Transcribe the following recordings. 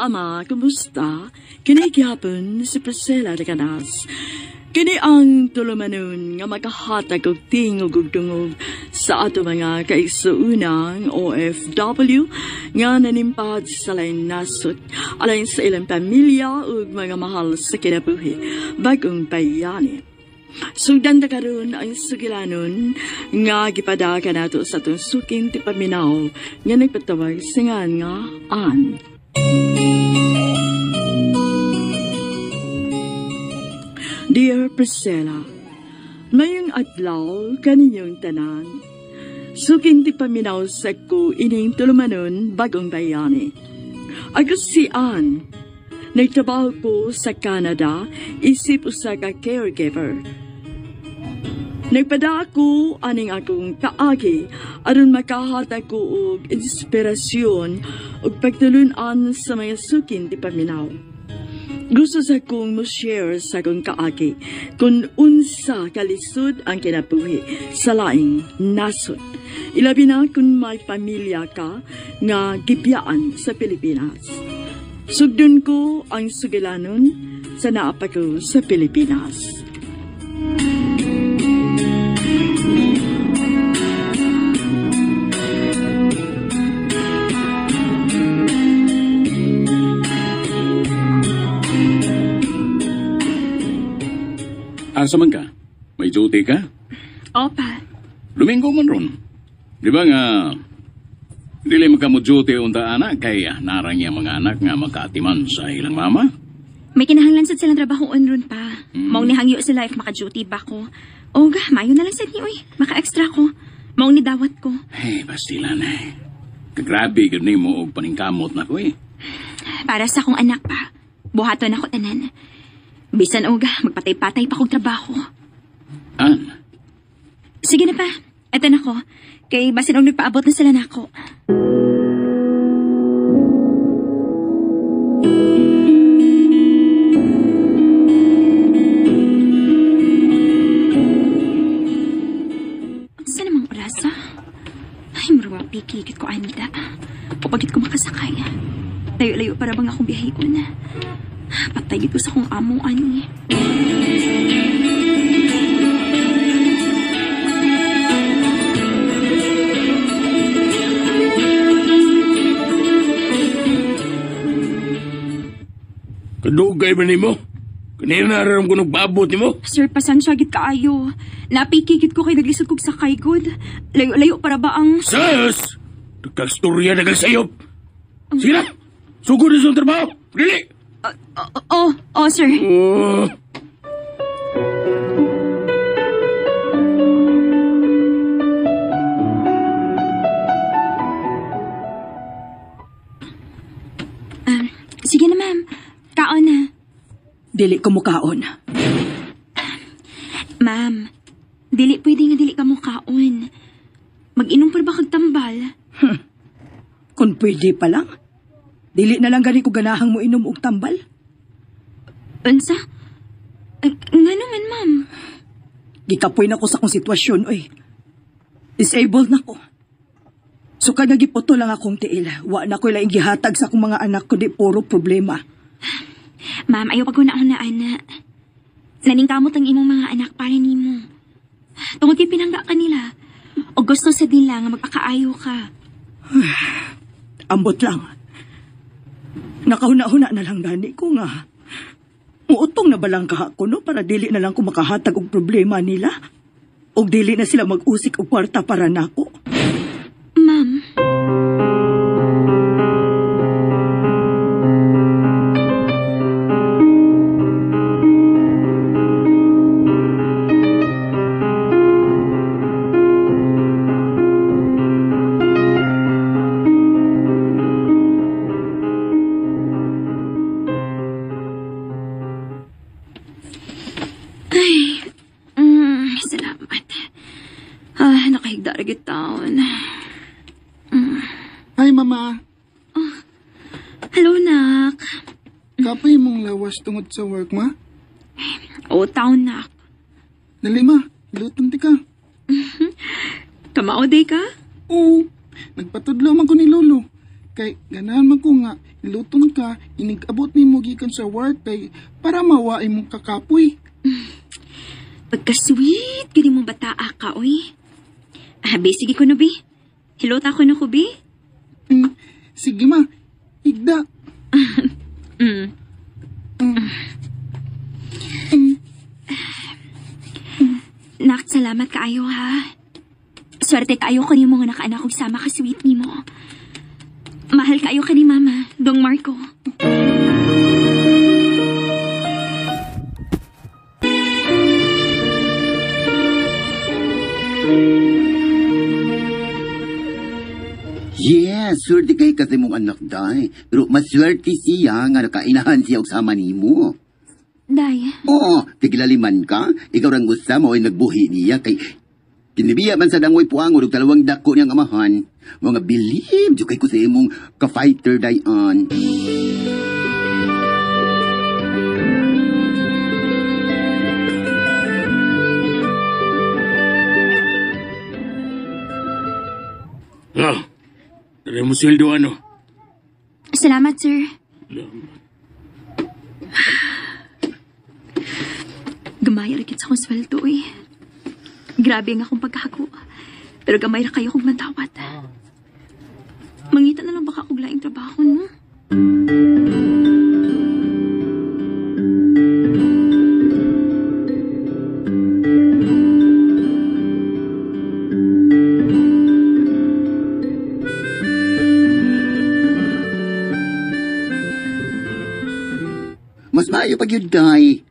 ama, kumusta? Kini gihapon si Priscilla de Canas. Kini ang tulumanon nga makahatag og tingog ug dungog sa ato mga kaigsuunang OFW nga nanimpad sa lain nasod alain sa ilang pamilya ug mga mahal sa kinabuhi bagong bayani. Sugdan na karon ang sugilanon nga gipadaka nato sa atong suking ti paminaw nga nagpatawag singan nga Ann. Dear Priscilla, mayong adlaw kaninyong tanan. Suking ti paminaw sa ko ining tulumanon bagong bayani. Ako si Ann. Nagtrabaho ko sa Canada, isip usa ka caregiver. Nagpada ako aning akong kaagi aron makahatag ko og inspirasyon ug pagtulunan sa mga sukin ti paminaw. Gusto sa kong mo-share sa akong kaagi kung unsa kalisod ang kinabuhi sa laing nasod. Ilabi na kung may pamilya ka nga gibiyaan sa Pilipinas. Sugdon ko ang sugilanon sa naapa ko sa Pilipinas. Asa man ka? May duty ka? Opa. Domingo man ron. Di ba nga, dili magkamudyote unta anak kay narang yung mga anak nga makaatiman sa ilang mama? May kinahanglan sad silang trabahoon ron pa. Maong nihangyo sila if maka-duty ba ko. O ga, mayo na lang sad ni oy. Maka-extra ko. Maong nidawat ko. Hey, bastila na eh. Kagrabe gani mo og paningkamot na ko eh. Para sa akong anak pa. Buhaton ako tanan. Bisan o ga, magpatay-patay pa kong trabaho. Ann? Sige na pa. Eto na ko. Kay basin og nagpaabot na sila nako. Saan namang orasa? Ay, marwa pikikit ko anida. O pagit ko makasakay. Layo-layo para bang akong biyahiun. Patay ko sa kong amo, ani. Kadugay ba ni mo? Kanina nararam ko nagbabot ni mo? Sir, pasansya gid kaayo. Napikikit ko kay naglisod kog sakay good. Layo-layo para ba ang... Sus! Nagkastorya na sayop. Sige na! Sugod na sa trabaho! Dili! sir. Sige na, ma'am. Kaon na. Dili ko mukaon. Ma'am, dili pwede nga dili ka mo kaon. Mag-inom pa ba kag tambal? Kung pwede pa lang. Dili na lang gani ko ganahang mo inom og tambal. Unsa? Nga naman, ma'am. Gikapoy na ko sa akong sitwasyon, oy. Disabled na ko. So kada giputo lang akong tiil. Wa na ko laing gihatag sa akong mga anak ko, di puro problema. Ma'am, ayaw pag-una-unaan na. Naningkamot ang imong mga anak para nimo. Tungod kay pinangga ka nila. O gusto sa nila nga magpakaayo ka. Ambot lang. Nakahuna-huna na lang gani ko nga. Muutong na balang kaha ko, no? Para dili na lang ko makahatag og problema nila. O dili na sila mag-usik og kwarta para nako. Ma'am. Nakahigda taon. Hi, Mama. Hello, nak. Kapay mong lawas tungod sa work, ma? Taon, nak. Dali, ma. Luton ti ka. Kamao day ka? Oo. Nagpatudlo man ko ni Lolo. Kay ganahan man ko nga, iluton ka, inigabot ni mo gikan sa work kay para mawain mong kakapoy. Pagka-sweet, gini mong bataa ka, oy. Be, sige ko na, Bi. Hilota ko na ko, Bi. Sige ma, higda. Nak, salamat kaayo, ha. Swerte kaayo ko ni mga nakaanak kong sama ka sweet ni mo. Mahal kaayo ka ni Mama, Dong Marco. Yes, swerte kay kasi mong anak, day. Pero maswerte siya nga nakainahan siya og sama nimo. Day, Oo, tigilaliman ka. Ikaw rang gusto mo ay nagbuhi niya kay kinibiya man sa dangoy puangon og dalawang dako niyang amahan. Mga believe, di kay ko sa imong ka-fighter dayan. Tara mo sweldo ano? salamat, sir. Gamay ra kit sa akong sweldo, eh. Grabe nga akong pagkako. Pero gamay ra kayo kong mantawat. Mangita na lang baka kong laing trabaho, no? Mas maayo pag yun, day.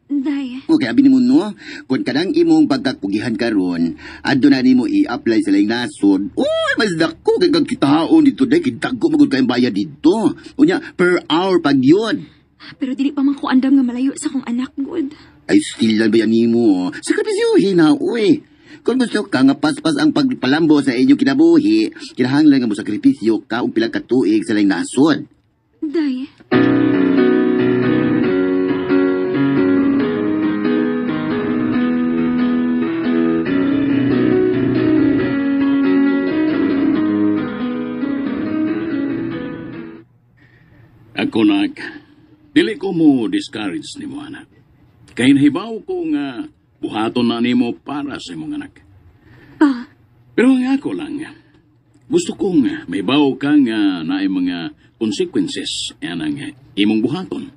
Day, Okay, abi ni mo no, kung kanang imong pagkakugihan karon, adto na nimo i-apply sa laing nasod. Uy, mas dako kay kag kitaon dito day, kitago magud kay bayad dito. Unya per hour pag yun. pero dili pa man ko andam nga malayo sa akong anak, good. Ay still lang ba yan nimo? Sakripisyuhin na, uy. Kung gusto ka nga paspas ang pagpalambo sa inyong kinabuhi, kinahanglan nga mo sakripisyo ka og pila ka tuig sa laing nasod. Day, Ako nak, dili ko mo discourage ni mo anak. Kaya nahibaw ko nga buhaton na nimo para sa imong anak. pa, Pero nga ako lang, gusto kong may baw ka nga na mga consequences yan ang imong buhaton.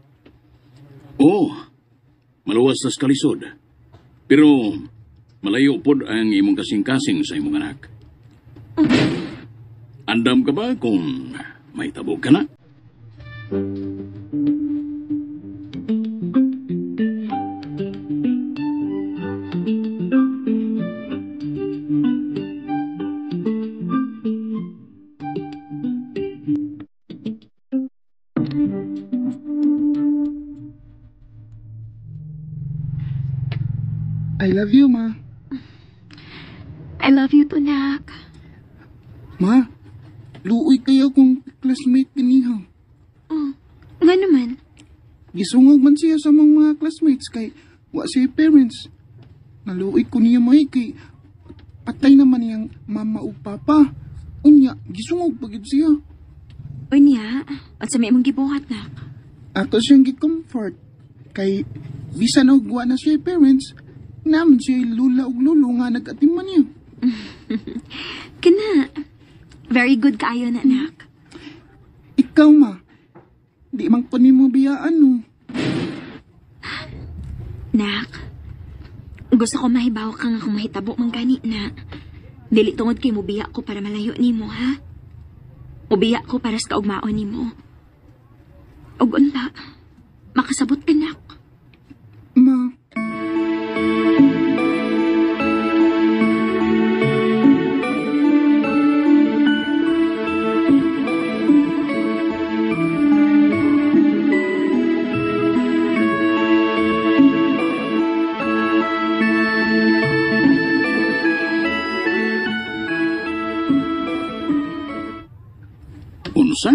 Oo, maluwas sa kalisod. Pero malayo pod ang imong kasing-kasing sa imong anak. Andam ka ba kung may tabog ka na? I love you, ma. I love you too, nak. Ma, luoy kayo kung classmate kinihaw. Oh, nga naman. Gisungog man siya sa mga classmates kay wa siya parents. Naluoy ko niya may kay patay naman niyang mama o papa. Unya, gisungog pagid siya. Unya, at sa may mong gibuhat, nak. Ako siyang gi-comfort. Kay bisan og wa na siya parents, naman siya lula og lulo nga nag-atiman niya. Kana, very good kaayo na, nak. Ikaw, ma. Di man ko ni mo biyaan, no. Nak, gusto ko mahibaw ka nga kung mahitabo mang gani na. Dili tungod kay mubiya ko para malayo nimo, ha? Mubiya ko para sa kaugmaon nimo. Og unta, makasabot ka, nak. Ma, Unsa?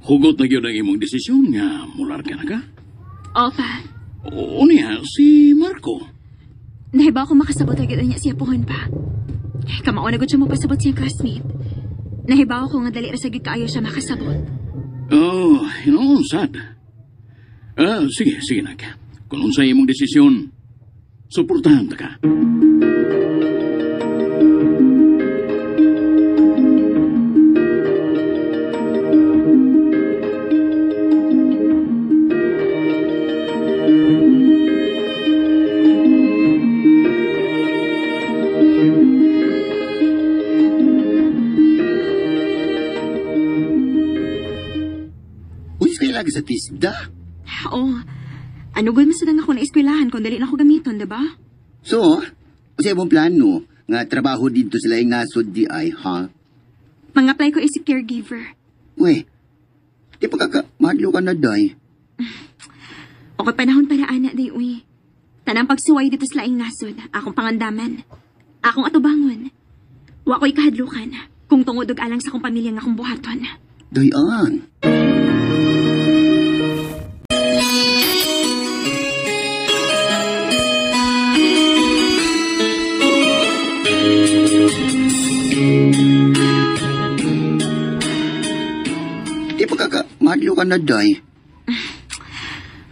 Hugot na gyud ang imong desisyon nga mular ka na ka? Opa, O niya, si Marco. nahibaw ko makasabot agad niya siya pohon pa. Kamao na gud siya mo pasabot siyang classmate. Nahibaw ko nga dali ra sagid kaayo siya makasabot. Oh, sad. Sige, nak. Kung unsay imong desisyon, suportahan ta ka. Uy, kaya lagi sa tisda. Oo. Ano gud masadang ako na eskwelahan kung dali na ako gamiton, diba? So, sa imong plano, nga trabaho dito sila yung nasod di ay, ha? Mang-apply ko si caregiver. Uy, di pa mahadlo ka na, day. Okay panahon para ana, day, uy. Tanang pagsuway dito sa laing nasod, akong pangandaman. Akong atubangon. Wa ko'y kahadlukan, kung tungod og alang sa akong pamilya nga akong buhaton. Dayan. Di pa mahadlo ka na, day.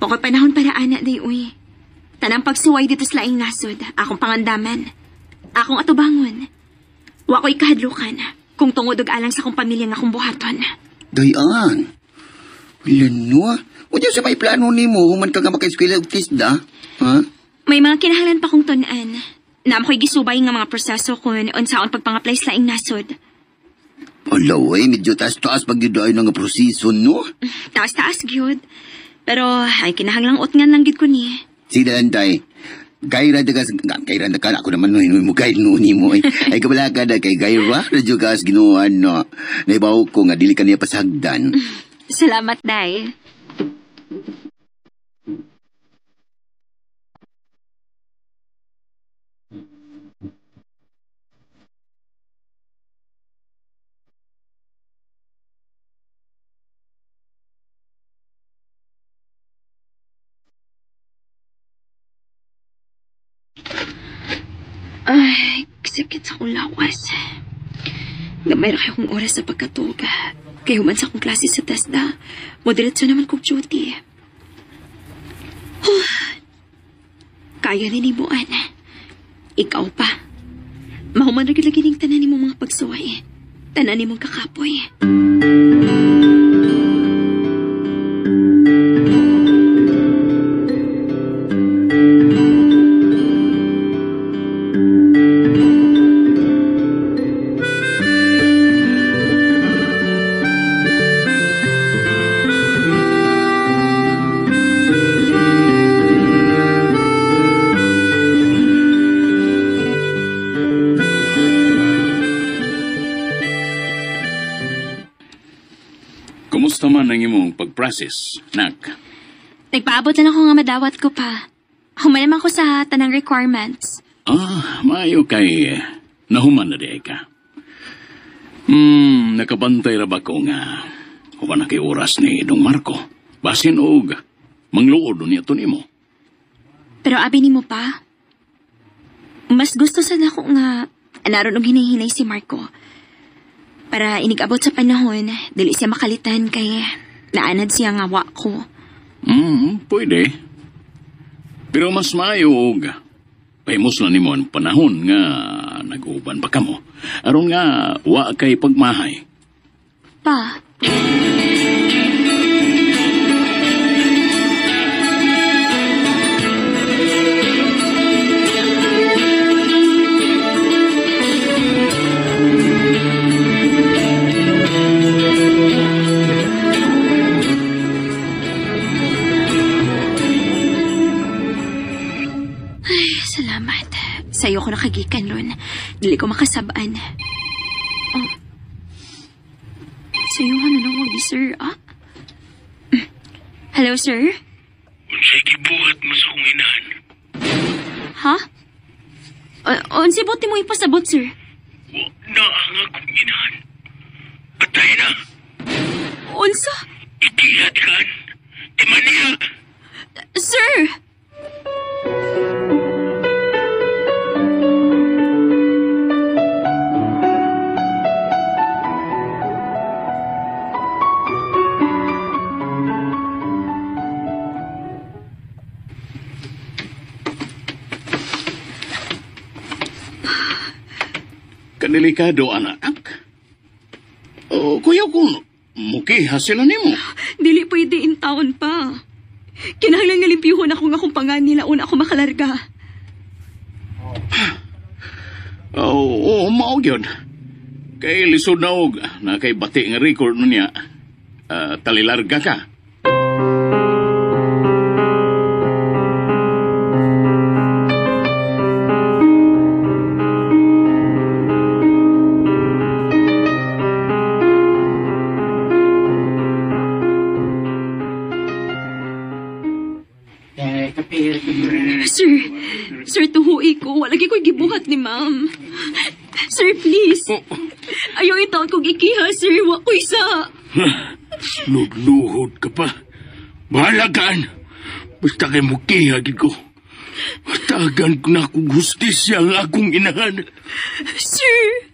Okay panahon para ana, day, uy. Tanang pagsuway dito sa laing nasod, akong pangandaman. Akong atubangon. Wa ko'y kahadlukan, kung tungod og alang sa akong pamilya nga akong buhaton. Dayan. Wala no. O diyan sa may plano ni mo, human ka maka-eskwela og tisda. Ha? May mga kinahanglan pa kong tunan. Naam ko'y gisubay nga mga proseso kung unsaon pagpang-apply sa laing nasod. Alaw medyo taas-taas pag yudaay nga proseso, no? Taas-taas, gyud. Pero, ay kinahanglang utngan lang gid ko ni. Sige lang, tay. Kayra na ka, ako naman mo kahit nuni mo. Ay kabala ka na kay Kayra, radyo ka as ginuhan, no? Naibaw ko nga, dili ka niya pasagdan. Salamat, day. Ay, sakit sa akong lawas. Gamay ra kay akong oras sa pagkatuga. Kaya human sa akong klase sa TESDA, moderatso naman kong duty. Kaya na ni Buan. Ikaw pa. Mahuman rin lagi ng tanan ni mo mga pagsuway. Tanan ni mong kakapoy. Kumusta man ang imong pag-process, nak? Nagpaabot na ako nga madawat ko pa. Human naman ko sa tanang requirements. Maayo kay nahuman na di ka. Nakabantay ra ba ko nga human na kay oras ni Dong Marco. Basin og mangluod niya to nimo. Pero abi ni mo pa, mas gusto sa nako nga naroon og hinahinay si Marco. Para inigabot sa panahon, dili siya makalitan kay naanad siya nga wa ko. Pwede. Pero mas maayo og pahimos na nimo ang panahon nga nag-uban pa kamo. Aron nga wa kay pagmahay. Pa. Salamat. Sa'yo ko nakagikan ron. Dili ko makasabaan. Oh. Sa'yo ka na lang wag sir, ah? Hello, sir? Unsay gibuhat mo sa kong inahan? Ha? Unsi buti mo ipasabot, sir? Wa na ang akong inahan. Patay na. Unsa? Ikihat kan. Imaniya. Sir! kadelikado, anak. Kuya ko, mukiha sila nimo. Dili pwede in taon pa. Kinahanglan nga limpyuhon ako nga kung pangan nila una ako makalarga. Oo, mao yun. Kay lisod na og na kay bati nga record nun niya. Talilarga ka. Sir, tuhui ko. Walagi ko'y gibuhat ni ma'am. Sir, please. Ayaw itaon kong ikiha, sir. Wa ko isa. Lugluhod ka pa. Bahala kaan. Basta kay mukihagid ko. Tagan ko na akong hustisya ang akong inahan. Sir.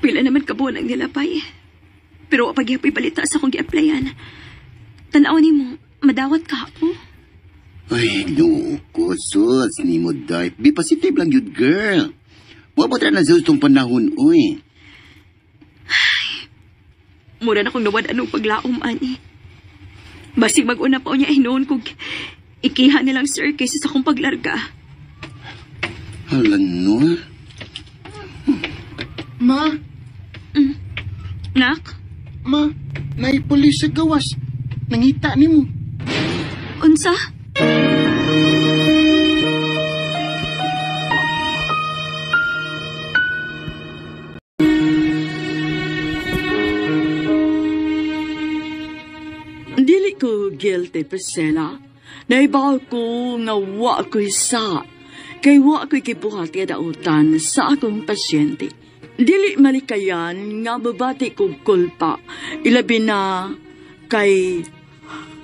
Pila naman kabuan ang nilapay. Pero pagyapoy balita sa akong gi-applyan. Tanaw ni mo, madawat ka ako. Ay, no ko, sus, ni mo, Day. Be positive lang yun, girl. Wapatra na sa itong panahon, uy. Mura na kong nawad anong paglaom, ani. Basig mag-una pa niya hinoon kong ikiha nilang sir kaysa sa akong paglarga. Hala, no? Ma, Nak? ma, naipulis sa gawas. Nangita ni mo. Unsa? Dili ko guilty, Priscilla. Naibaw ko nga wa ko'y sa. Kay wa ko'y kibuhat nga dautan sa akong pasyente. Dili malikayan nga babati kong kulpa. Ilabi na kay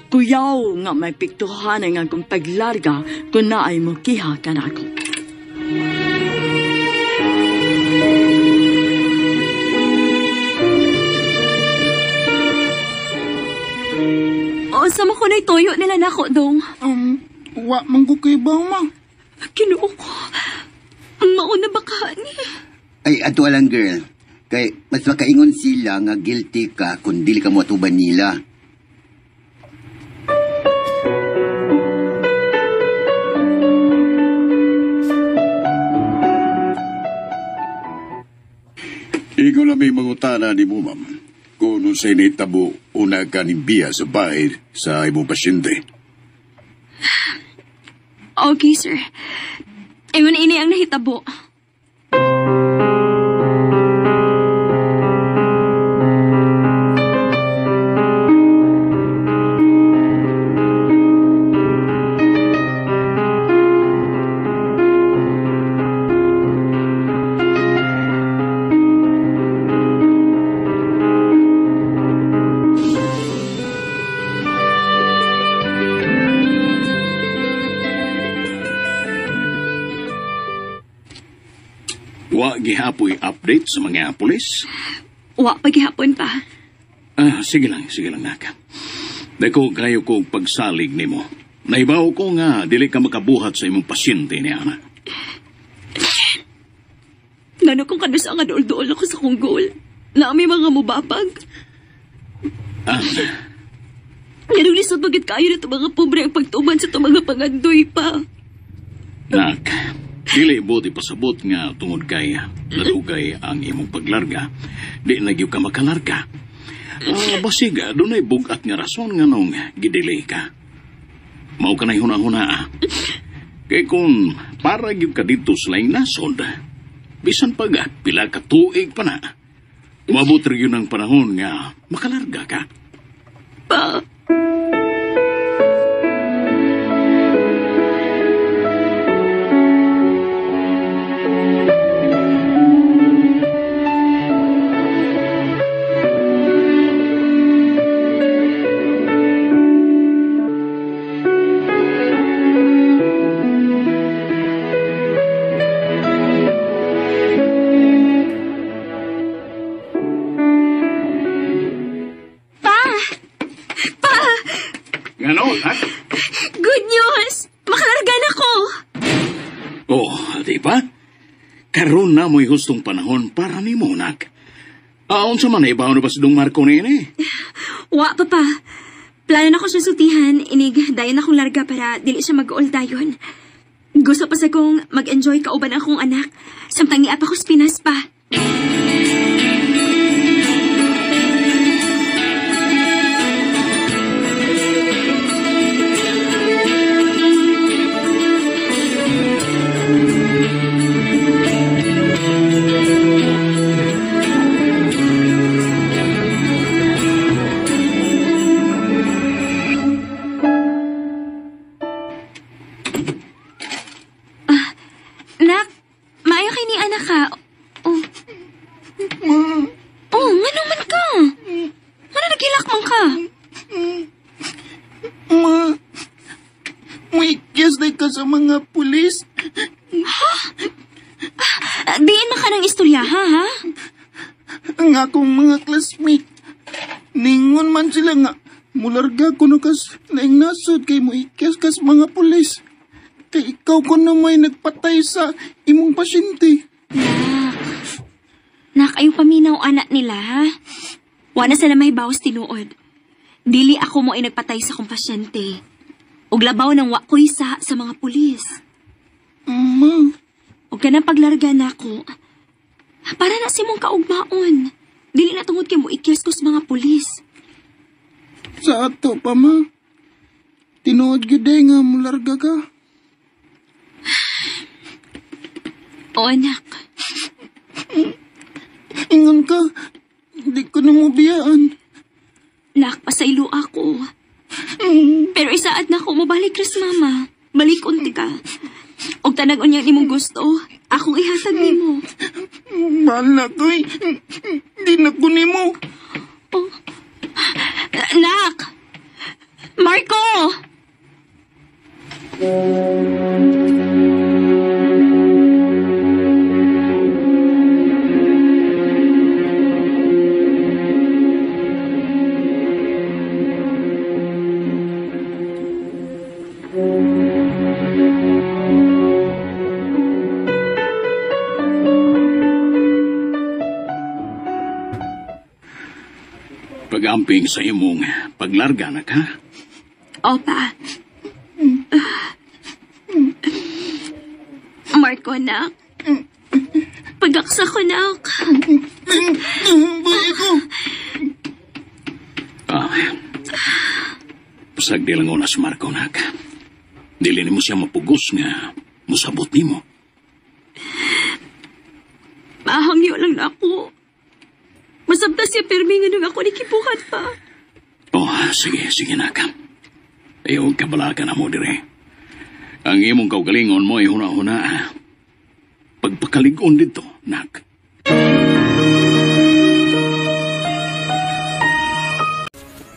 kuyaw nga may piktuhan nga akong paglarga kung naay mo kiha ka na ako. O, sama ko na itoyo nila nako, dong. Wa manggo kay ba, ma? Kinuo ko. Mauna ba ka ni? Ay, ato lang, girl. Kay, mas makaingon sila nga guilty ka kung dili ka mo atuban nila. Ikaw lang may mangutana ni mo, ma'am. Kung sa initabo, una ka nimbiya sa bahay sa imong pasyente. Okay, sir. Ayun ini ang nahitabo. Wa gihapoy update sa mga pulis? Wa paghihapon pa. Sige lang, naka. Dako kayo ko pagsalig nimo. Naibaw ko nga dili ka makabuhat sa imong pasyente ni Ana. Ngano kung kanusa nga dool-dool ako sa kong goal. Na may mga mubapag. Ganong lisod bagit kayo na ito mga pobre ang pagtuman sa ito mga pangandoy pa. Nak, dili buti pasabot nga tungod kay nadugay ang imong paglarga. Di nagyo ka makalarga. Basig, dunay bugat nga rason nga nung gidelay ka. Mao ka na huna-huna. Kay kung para gyud ka dito sa laing nasod, bisan pag pila ka tuig pa na, umabot rin yun ang panahon nga makalarga ka. Pa. Ganon, ha? Good news! Makalarga na ko! Oh, di ba? Karon na mo'y hustong panahon para ni Monak. Aon sa man ibaw na ba sa dong Marco nini? Wa, papa. Plano na ko siya sultihan, inig dayon akong larga para dili siya mag-all dayon. Gusto pa sa kong mag-enjoy kauban akong anak, samtang iap ako sa Pinas pa. Nak, maayo kay ni anak ka. Oh. Oh, nga naman ka. Ano nagilak man ka? Ma, may kiss na ka sa mga pulis. Diin man ka ng istorya, ha? Ang akong mga classmate. Ningon man sila nga, mularga ko na kas laing nasod kay mo ikias kas mga pulis. Kay ikaw ko na may nagpatay sa imong pasyente. Nak, ayaw paminaw anak nila, ha? Wala sa na mahibawas tinuod. Dili ako mo ay nagpatay sa kong pasyente. Og labaw ng wakoy sa mga pulis. Ma, Og kanang paglarga na ako, para na si mong kaugmaon. Dili na tungod kay mo ikias ko sa mga pulis. sa ato pa ma. Tinuod gyud nga mularga ka. O anak, Ingon ka, di ko na mo biyaan. nak, pasaylo ako. Pero isaad na ako mabalik res mama. Balik unti ka. Og tanag unya nimong gusto, akong ihatag nimo. Mahal na ko eh. Di na ko nimo. Oh. Nak! Marco! Pag-amping sa imong paglarga na ka. Opa. Marco, nak. Pagaksa ko, nak. Buhay ko. Pasag di lang una si Marco, nak. Dili ni mo siya mapugos nga musabot ni mo. Mahangyo lang na ako. Masabta siya permi nga nung ako nikibuhat pa. Oh, sige, nak. Ayaw kabalaga na mo dire. Ang imong kaugalingon mo ay huna-huna. Pagpakaligon dito, nak.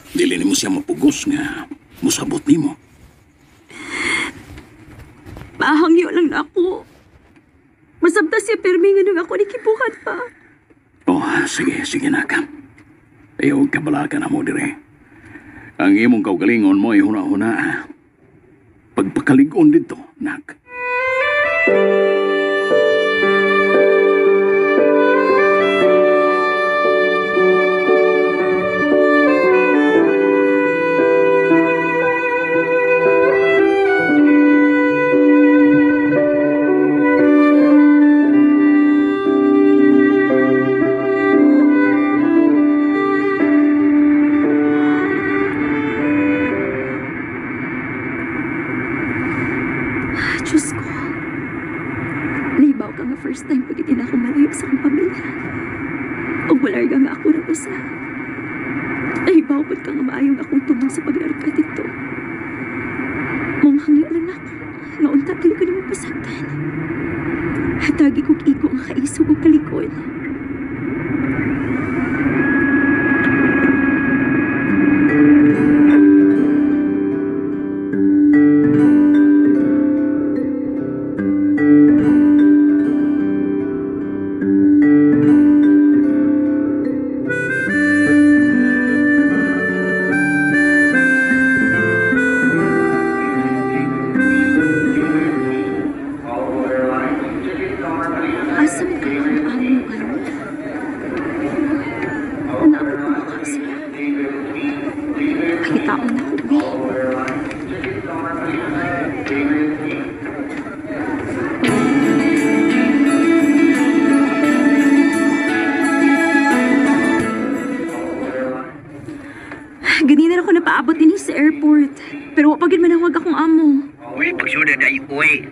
Dili ni mo siya mapugos nga musabot ni mo. Mahangyo lang na ako. Masabta siya permi nga nung ako nikibuhat pa. Oh, sige, nak. Ayaw kabalaga na mo dire. Ang imong kaugalingon mo ay huna-huna. Pagpakaligon dito, nak. Diyos ko. Nahibaw ka nga first time pag itin ako malayo sa akong pamilya. O walarga nga ako na usa. Nahibaw ba't kang maayong akong tumang sa pag-arka dito? Manghangi lang ako. Nga unta dili ko naman pasagdan. Hatagi kong iko ang kaisog o kalikod. Asam ka ang among ano? Naabot mo ba ka siya? Pakitaon na ko, be. Ganina na ako napaabot din sa airport. Pero wapagin manawag akong amo. Uy, pagsuda day, uy.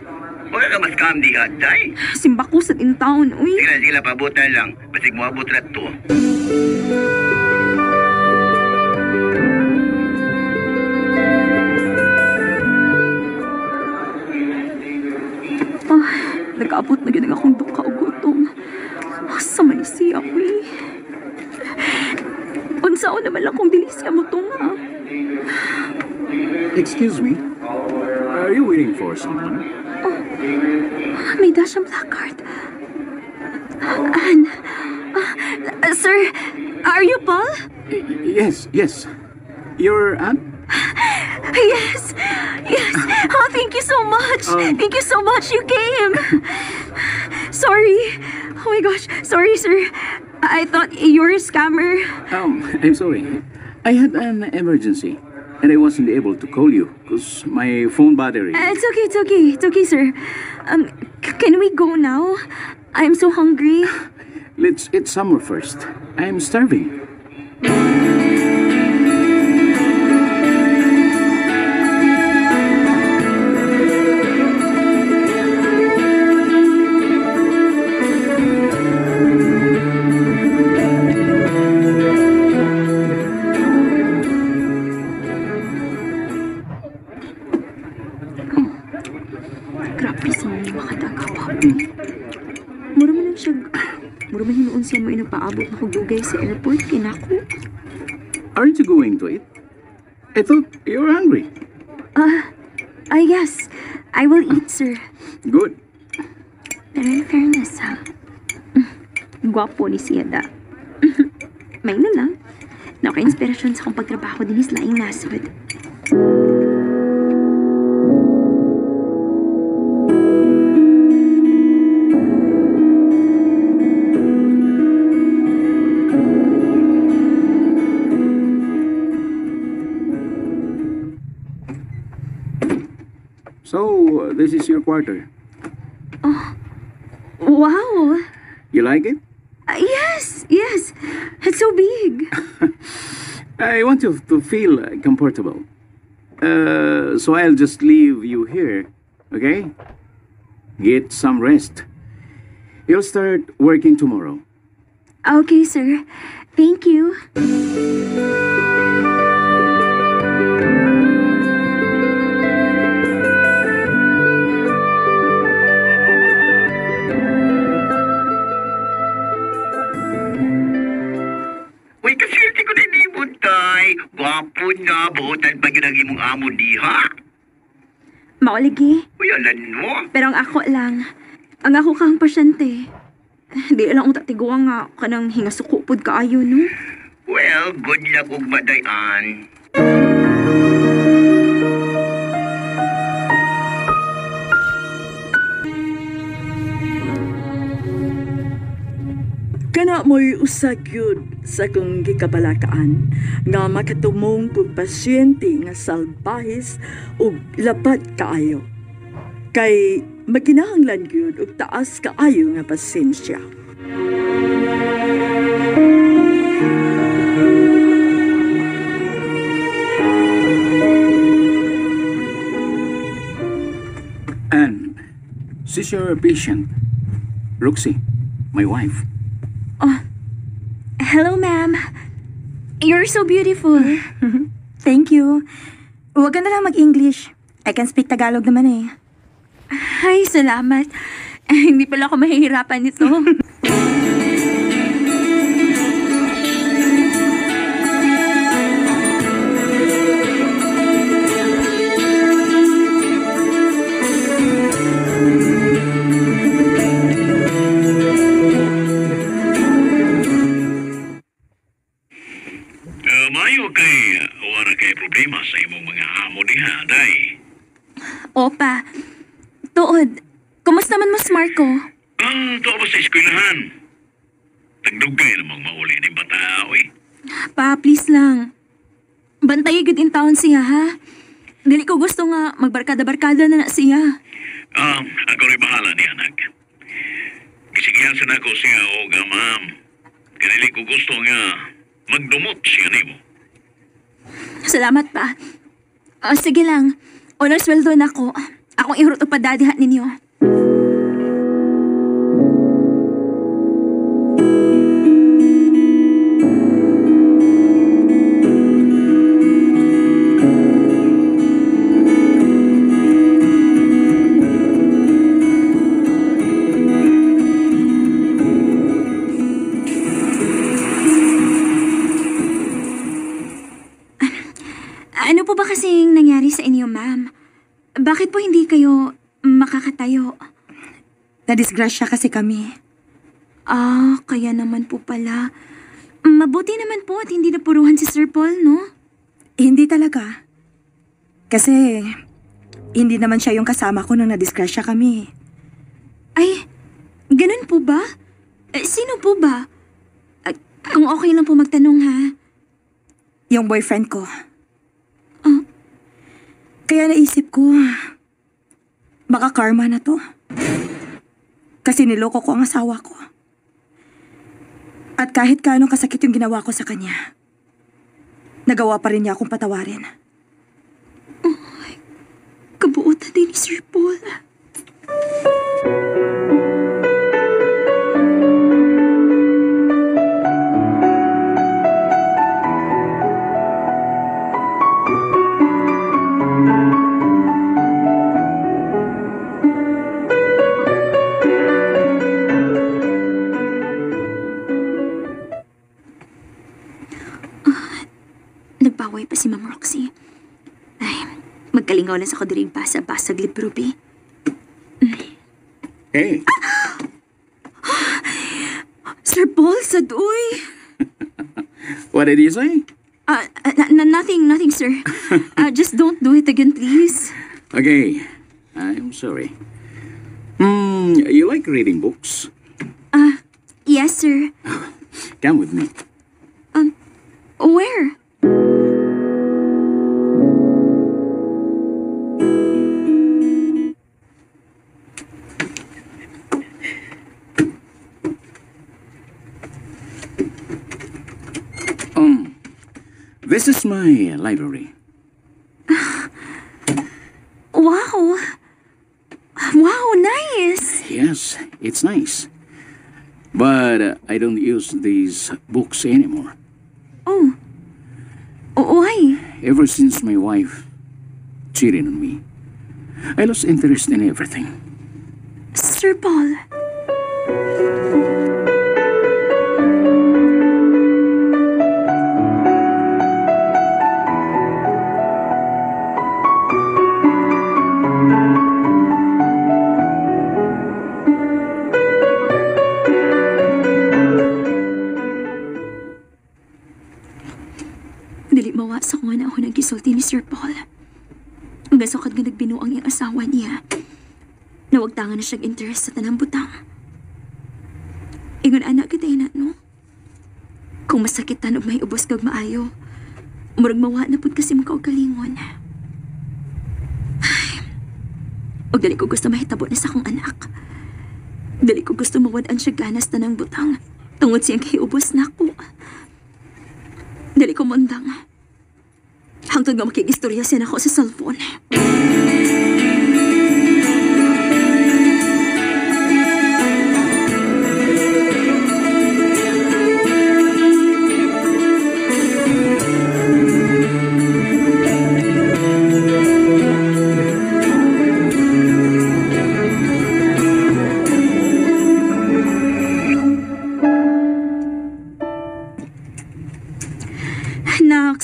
Huwag ka mas kam di day. Simba ko sa tintaon, uy. Sila, pabutan lang. Basig mo abot rat to. Nag-abot na ganang akong duka o gutom. Sa may siya, uy. Unsaon naman lang kung dili siya mo to nga. Excuse me? Are you waiting for someone? May dasyang placard. Anne. Sir, are you Paul? Yes. Your aunt? Yes. Oh, thank you so much. Thank you so much. You came. Sorry. Oh my gosh. Sorry, sir. I thought you were a scammer. I'm sorry. I had an emergency, and I wasn't able to call you because my phone battery... It's okay, sir. Can we go now? I'm so hungry. Let's eat summer first. I'm starving. Grabe sa mga makatagapap. Mura man hinuon siya mo inapaabot na kugugay sa airport, kinako. Aren't you going to eat? I thought you were hungry. Yes. I will eat, sir. Good. Pero in fairness, ha? Gwapo ni siya da. May na lang. Naka-inspirasyon sa kong pagtrabaho din is laing nasod. So, this is your quarter. Wow! You like it? Yes. It's so big. I want you to feel comfortable. So I'll just leave you here, okay? Get some rest. You'll start working tomorrow. Okay, sir. Thank you. Uy, kasilti ko na ni mo, tay. Gwapo nga, buhutan pa yun ang imong amo diha. Mauligi. Uy, alam mo. Pero ang ako lang. Ang ako kang pasyente. Di lang utak tiguang nga kanang hingasukupod kaayo, no? Well, good luck ug madayan. Kana mo'y usag yun sa kong gikabalakaan nga makatumong kong pasyente nga salbahis ug lapat kaayo. Kay maginahanglan yun ug taas kaayo nga pasensya. And she's your patient, Roxy, my wife. Hello, ma'am. You're so beautiful. Thank you. Huwag ka na lang mag-English. I can speak Tagalog naman eh. Ay, salamat. Hindi pala ako mahihirapan nito. Mayo kay wala kay problema sa imong mga amo diha, day. Opa, tuod, kumusta man mas Marco? Tuwa ba sa eskwelahan? Tagdugay namang mauli ni bata, oy. Pa, please lang. Bantay good in town siya, ha? Dili ko gusto nga magbarkada-barkada na siya. Ako rin bahala ni anak. Gisigyan sa nako siya o ma'am. Kanili ko gusto nga magdumot siya nimo. Salamat pa. Sige lang. Honor sweldo na ko. Akong ihurot o padadihat ninyo. Ano po ba kasing nangyari sa inyo, ma'am? Bakit po hindi kayo makakatayo? Nadisgrasya kasi kami. Kaya naman po pala. Mabuti naman po at hindi napuruhan si Sir Paul, no? Hindi talaga. Kasi hindi naman siya yung kasama ko nung nadisgrasya kami. Ay, ganun po ba? Sino po ba? Kung okay lang po magtanong, ha? Yung boyfriend ko. Kaya naisip ko, baka karma na to. Kasi niloko ko ang asawa ko. At kahit kaano kasakit yung ginawa ko sa kanya, nagawa pa rin niya akong patawarin. Kabuutan din ni Sir Paul. Nagbaway pa si Ma'am Roxy. Ay, magkalingaw na sa kadiring basa-basag libro, be. Hey. Sir Paul, sadoy. What did you say? Nothing, sir. Just don't do it again, please. Okay, I'm sorry. You like reading books? Yes, sir. Come with me. Where? This is my library. Wow. Wow, nice. Yes, it's nice. But I don't use these books anymore. Oh. Why? Ever since my wife cheated on me, I lost interest in everything. Sir Paul. Dili mawasa ko nga na ako nagkisulti ni Sir Paul. Ang gasokad nga nagbinuang yung asawa niya. Nawagtangan na siyang interest sa tanang butang. Ingon anak kita na, no? Kung masakitan o may ubos kag maayo, murag mawa na pud kasi mong kaugalingon. O dali ko gusto mahitabo na sa akong anak. Dali ko gusto mawadaan siya ganas tanang butang. Tungod siyang kaiubos na ako. Dali ko mondang. Hangtod nga makigistorya siya na ako sa cellphone.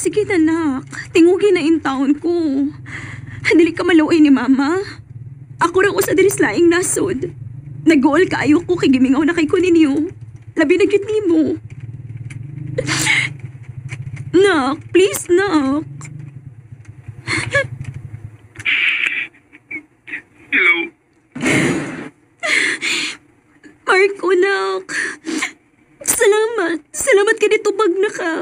sige na, nak. Tingugin na in taon ko. Dili ka maluoy ni mama. Ako ra usa diri sa laing nasod. Nag-goal kaayo ko kay gimingaw na kay ko ninyo. Labi na gyud nimo. Nak, please, nak. Hello? Marco, nak. Salamat. Salamat ka dito pag naka.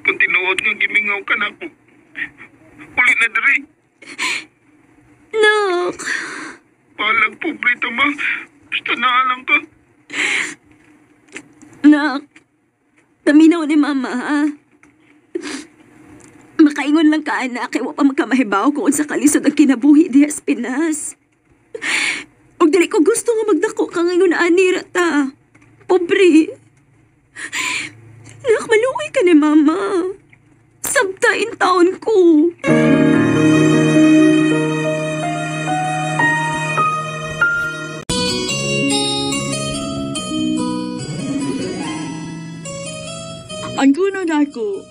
Kung tinuod nga gimingaw ka na ako. Uli na diri. Nak. Palag pobrita ma. Basta naalang ka. Nak. Taminaw ni mama, ha? Makaingon lang ka, anak. Kaya wa pa magkamahibaw kung sa kalisod ang kinabuhi diya sa Pinas. Og dili ko gusto nga magdako ka ngayon na anira ta. Pobre. Nak, maluoy ka ni mama. Sabtain taon ko. Ang kuno na ako,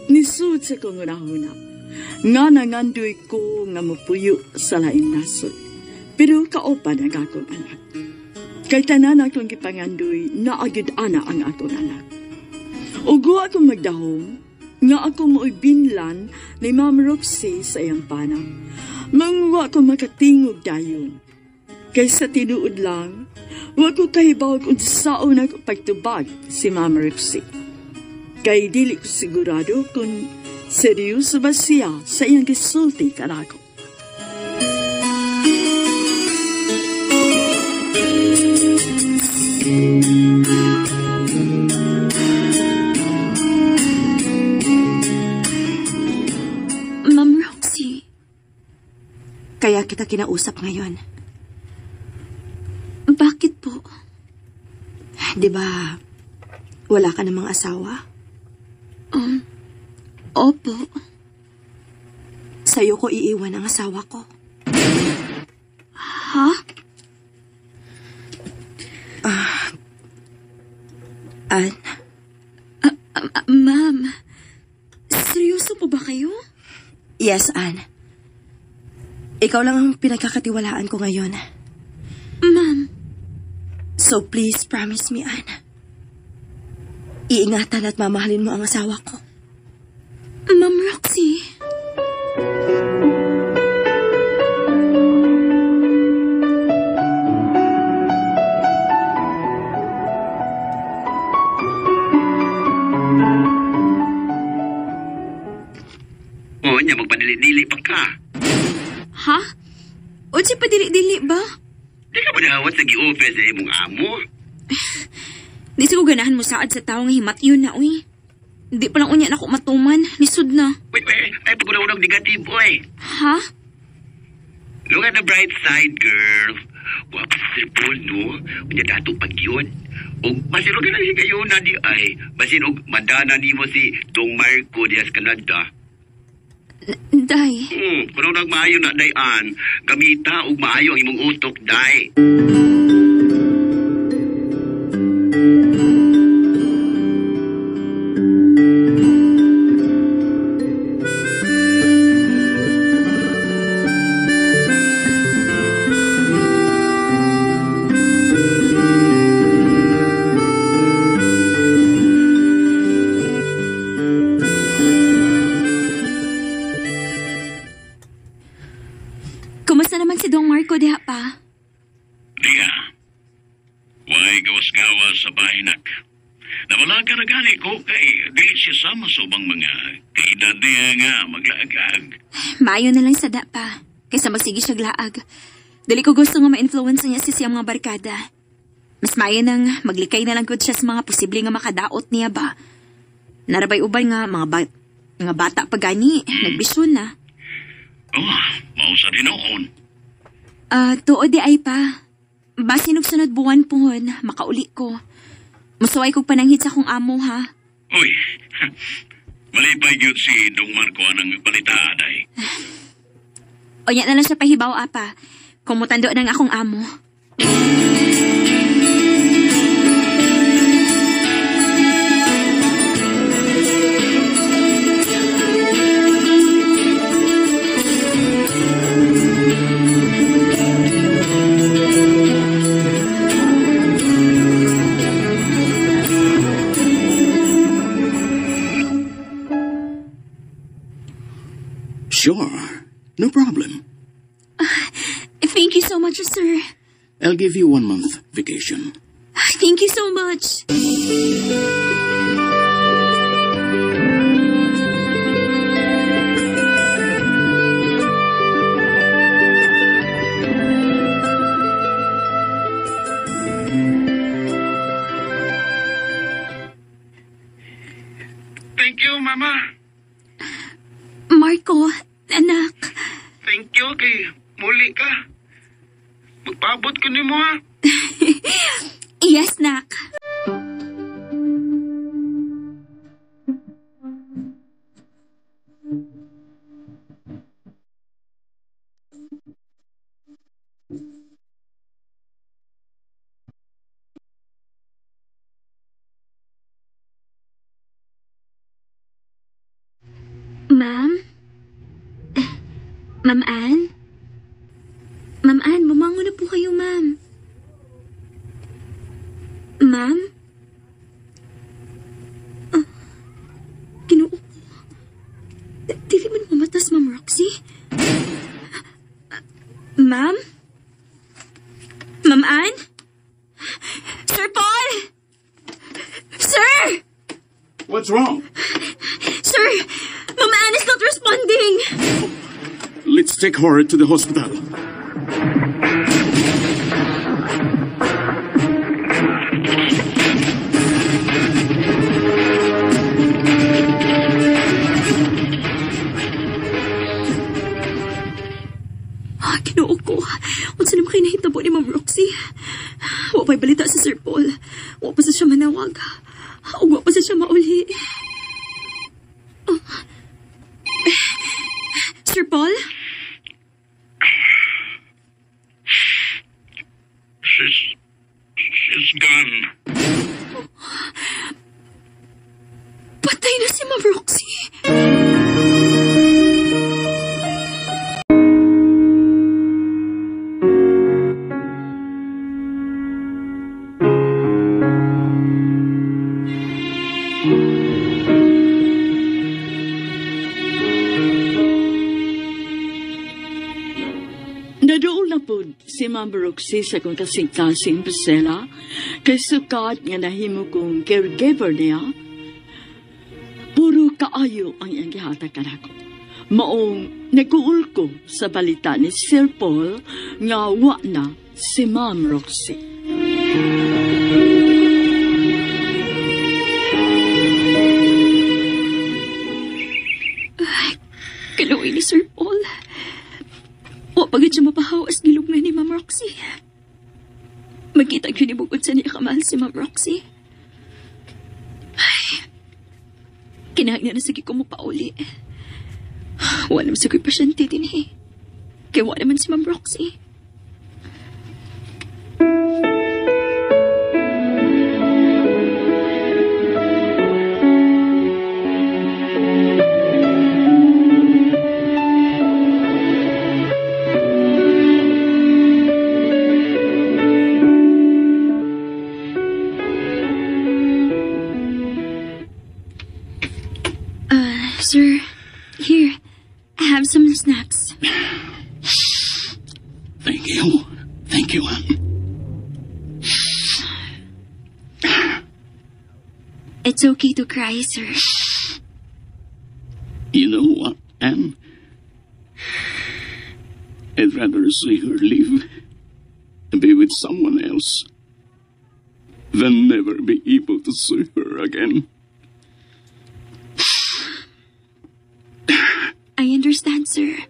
nisud sa kong unahuna, nga nangandoy ko nga mapuyo sa laing nasod. Pero kaopan ang akong anak. Kay tanan akong gipangandoy na agad ana ang akong anak. Ugo akong magdahong, nga ako mo'y binlan ni Ma'am Roxy sa iyang pana. Mangwa ko makatingog dayon. Kay sa tinuod lang, wa ko kahibaw kung saon ako pagtubag si Ma'am Roxy. Kay dili ko sigurado kung seryoso ba siya sa iyang gisulti kanako. Ma'am Roxy. Kaya kita kinausap ngayon. Bakit po? Di ba wala ka namang asawa? Opo. Sa'yo ko iiwan ang asawa ko. Ha? Ann? Ma'am, seryoso po ba kayo? Yes, Ann. Ikaw lang ang pinagkakatiwalaan ko ngayon. Ma'am. So please promise me, Ann. Iingatan at mamahalin mo ang asawa ko. Ma'am Roxy. O, niya magpadili-dili pa ka. Ha? O siya padili-dili ba? Di ka manawat sa gi-offer sa imong amo. Di siya ko ganahan mo saad sa tao nga himat yun na, uy. Di pa lang unya na ako matuman. Lisod na. Wait, ay pag-unang negatibo eh. Ha? Look at the bright side, girl. Wapos sa cellphone, no? Unya dato pag yun. O masin og na kayo na di ay. Masin og madana ni mo si Dong Marco diya sa Canada. Day. Kung nagmaayo na, dayan, gamita og maayo ang imong utok, day. Kumusta naman si Dong Marco diha pa? Diya, way gawas-gawas sa bahinak. Nawala ka na gani ko kay di siya sama sa ubang mga kaedad niya nga maglaagag. Maayo na lang sa da pa. Kaysa magsige siya glaag. Dali ko gusto nga ma-influence niya sa siyang mga barkada. Mas maayo nang maglikay na lang gud siya sa mga posible nga makadaot niya ba. Narabay ubay nga mga bata pa gani. Nagbisyon na. Oh, mausa din noon. Tuod di ay pa. Basin og sunod buwan pohon, makauli ko. Musuway kog pananghid sa akong amo, ha? Uy, malipay yun si Dong Marco anang balita, day. O yan na lang siya pahibaw, apa. Kung mutando ng akong amo. Sure. No problem. Thank you so much, sir. I'll give you 1 month vacation. Thank you so much. Thank you, Mama. Marco, anak. Thank you kay muli ka. Magpaabot ko ni mo, ha? Yes, nak. Ma'am? Ma'am Ann? Ma'am Ann, bumangon na po kayo, ma'am. Ma'am? Ginoo ko. Dili man mamatas, Ma'am Roxy? Ma'am? Ma'am Ann? Sir Paul? Sir! What's wrong? Sir! Ma'am Ann is not responding! Let's take her to the hospital. Ginoo ko. Unsa naman kayo nahitabo ni Ma'am Roxy? Wa pa'y balita sa Sir Paul. Wa pa sa siya manawag. O wa pa sa siya mauli. Sir Paul? She's gone. Patay na si Ma'am Roxy. Nadool na po si Ma'am Roxy sa kong kasing-kasing Priscilla kay sukat nga nahimo kong caregiver niya. Puro kaayo ang iyang gihatag kanako. Maong nag-uul ko sa balita ni Sir Paul nga wa na si Ma'am Roxy. Kaluoy ni Sir Paul. Wa pagid siya mapahawas gilog na ni Ma'am Roxy. Magkita ko ni bukod sa niya kamahal si Ma'am Roxy. Ay, kinahanglan na sige ko mo pauli. Wala naman sige pasyente din eh. Kaya wala naman si Ma'am Roxy. Sir, here, I have some snacks. Thank you. Thank you, Anne. It's okay to cry, sir. You know what, Anne? I'd rather see her live and be with someone else than never be able to see her again. I understand, sir.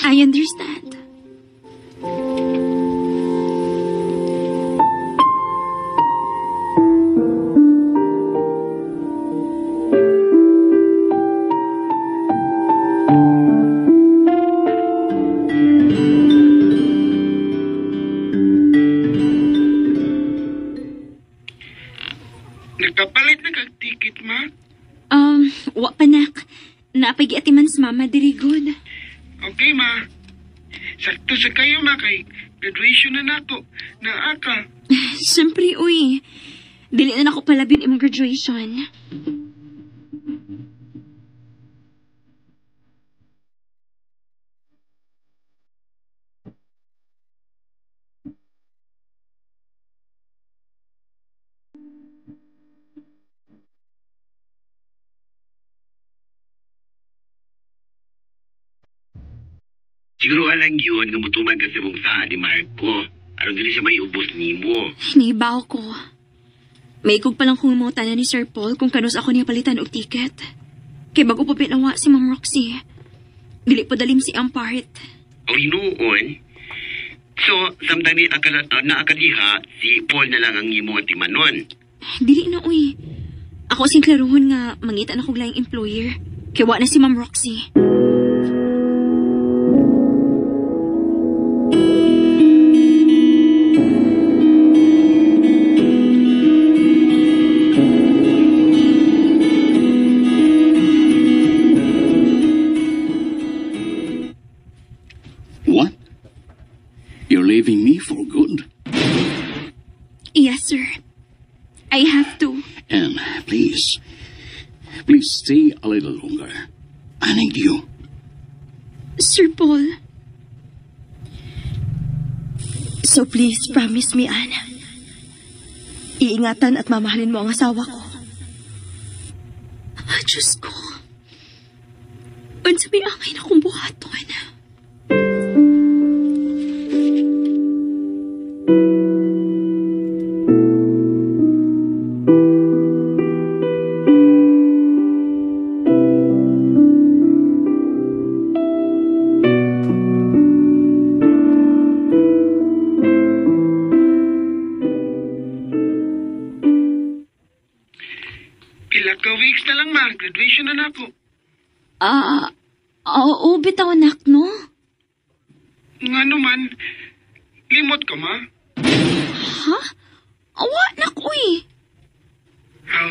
I understand. Nagkapalit na kag ticket, ma? Wa panak. Napagi atiman sa mama diri good. Okay, ma. Sakto sa kayo, ma, kay graduation na nato. Naa ka. Siyempre, uy. Dili na ako palabin imong graduation. Siguro lang yun nga mutuman kasi mong saan ni Marco. Aron dili siya may ubos nimo. Hinibaw ko. May ikog palang kumuta na ni Sir Paul kung kanus ako niya palitan og ticket. Kay bago pa pinawa si Ma'am Roxy. Dili pa dalim si Ampart. O hinuon. So, samtang naakadiha, si Paul na lang ang imo timanon. Dili na, uy. Ako sing klaruhon nga mangita na kog laing employer. Kaya wa na si Ma'am Roxy. What? You're leaving me for good? Yes, sir. I have to. And please stay a little longer. I need you. Sir Paul. So please, promise me, Anna. Iingatan at mamahalin mo ang asawa ko. Diyos ko. Unsa may angay na kong buhaton. Pila ka weeks na lang, ma. Graduation na ako. Oo, bitaw anak, no? Nga naman, limot ka, ma. Ha? Awa, anak, uy.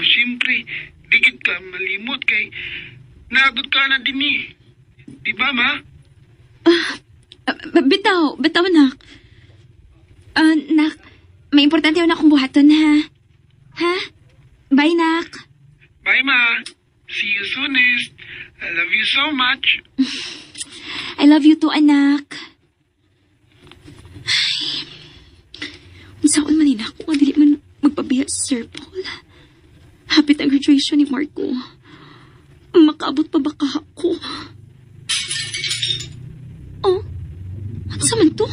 Siyempre, digit ka malimot kay naagod ka na din eh. Di ba, ma? Bitaw, anak. Nak, may importante na akong buhaton, ha? Ha? Bye, nak. Bye, ma. See you soonest. I love you so much. I love you too, anak. Saan man ina ako, dili man magpabiya si Sir Paul. Hapit ang graduation ni Marco. Makaabot pa baka ako? Oh, ano sa man to?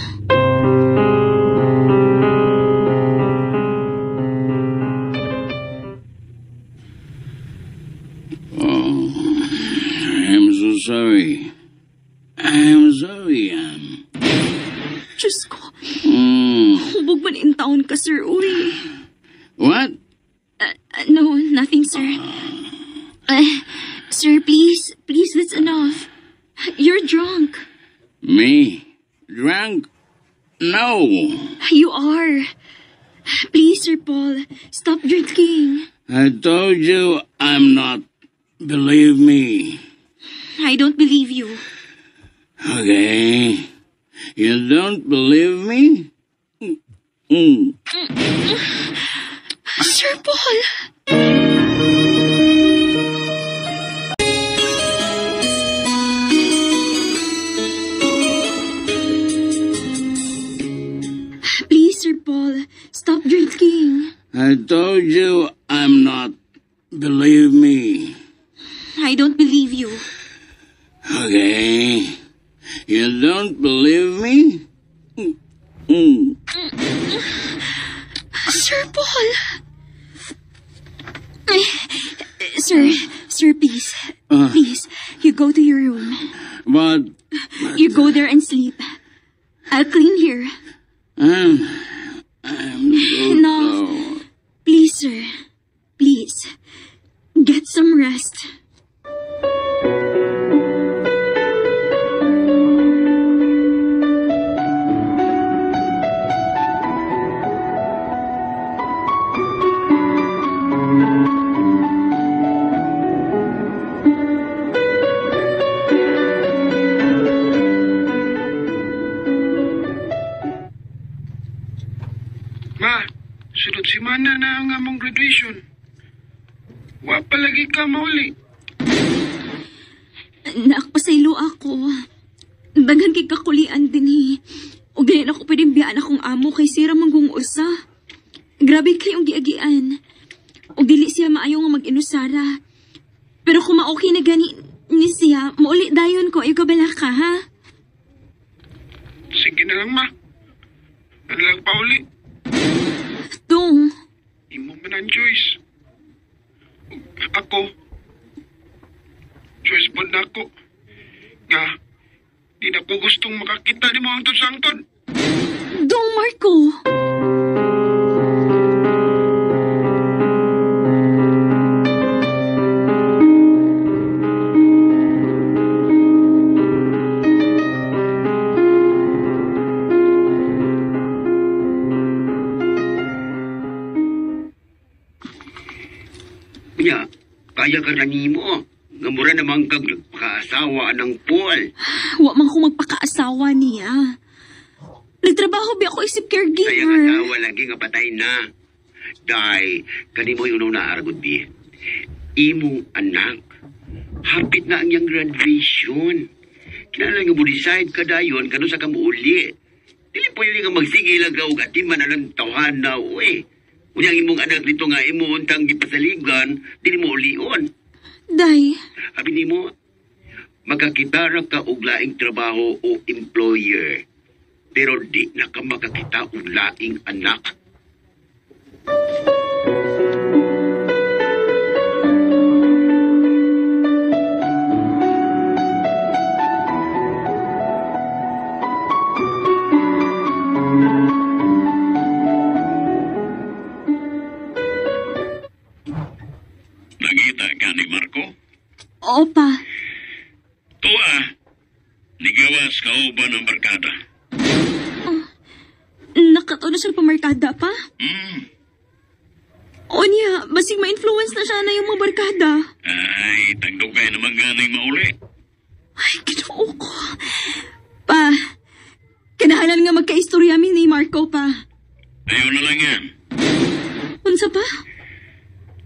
I'm so sorry. I'm sorry, Anne. Diyos ko. Hubog man in taon ka, sir. Uy. What? No, nothing, sir. Sir, please, that's enough. You're drunk. Me? Drunk? No. You are. Please, Sir Paul, stop drinking. I told you I'm not. Believe me. I don't believe you. Okay. You don't believe me? Sir Paul! Please, Sir Paul, stop drinking. I told you I'm not. Believe me. I don't believe you. Okay. You don't believe me? Sir Paul! Sir, please. Please, you go to your room. But You go there and sleep. I'll clean here. I'm so No. slow. Please, sir. Please. Get some rest. Ma, sunod simana na ang among graduation. Wa palagi ka mauli. Nakpasaylo ako. Daghan kay kakulian din eh. O ganyan ako pwedeng biyaan akong amo kay sira manggung usa. Grabe kayong giagian. O dili siya maayo nga mag-inusara. Pero kung ma-okay na gani ni siya, mauli dayon ko, ayaw kabala ka, ha? Sige na lang, ma. Ano lang pa uli? Dong, Imo man ang choice. Ako. Choice ba na ako? Nga, di na ko gustong makakita ni mo ang sangtod. Dong Marco. Kuya, kaya ka na nimo. Ngamura naman kag nagpakaasawa ng Paul. Wa man ko magpakaasawa niya. Nagtrabaho ba ako isip Kaya caregiver? asawa lagi nga patay na. Day, kanimo yung una aragod di. Imong anak. Hapit na ang iyang graduation. Kinala nga mo decide ka dayon kano sa kamuuli. Dili pwede nga magsigil agaw at di man alang tawhan na uwi. Unyang imong anak dito nga imo untang gipasaligan, dili mo ulion. Day, Abi nimo, magkakita ra ka og laing trabaho o employer. Pero di na ka makakita og laing anak. Nagita ka ni Marco? opa. Tuwa, nigawas ka ba ng barkada? Nakataon na siya pamarkada pa? Hmm, O niya, basig ma-influence na siya na yung mga barkada. ay, tagdugay naman ganing mauli. Ay, ginoo ko. Pa, kinahalan nga magka-istorya mi ni Marco pa. Ayaw na lang yan. Unsa pa?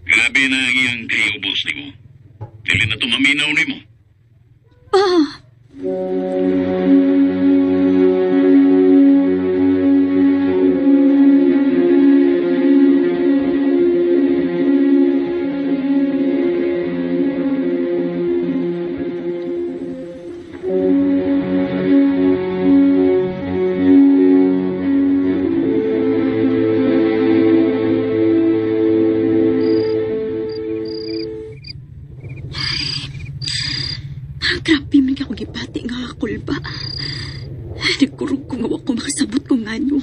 Grabe na ang iyang kayubos ni mo. Dili na tumaminaw ni mo. Pa, grabe man ka kong gipati nga kulba. Nagkurog ko nga wa ko makasabot ko nga nyo.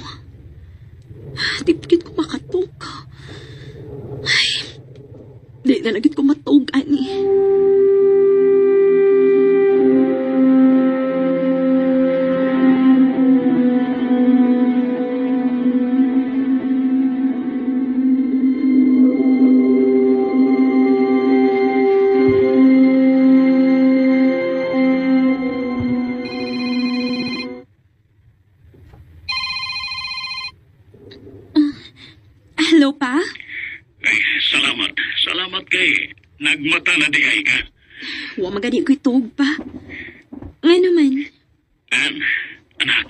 Tipkit ko makatog. Ay, di na lagit ko matog, ani. Hello, pa? Ay, salamat. Salamat kay nagmata na di ay ka. Wa magani ko itog pa. Nga naman. Anak,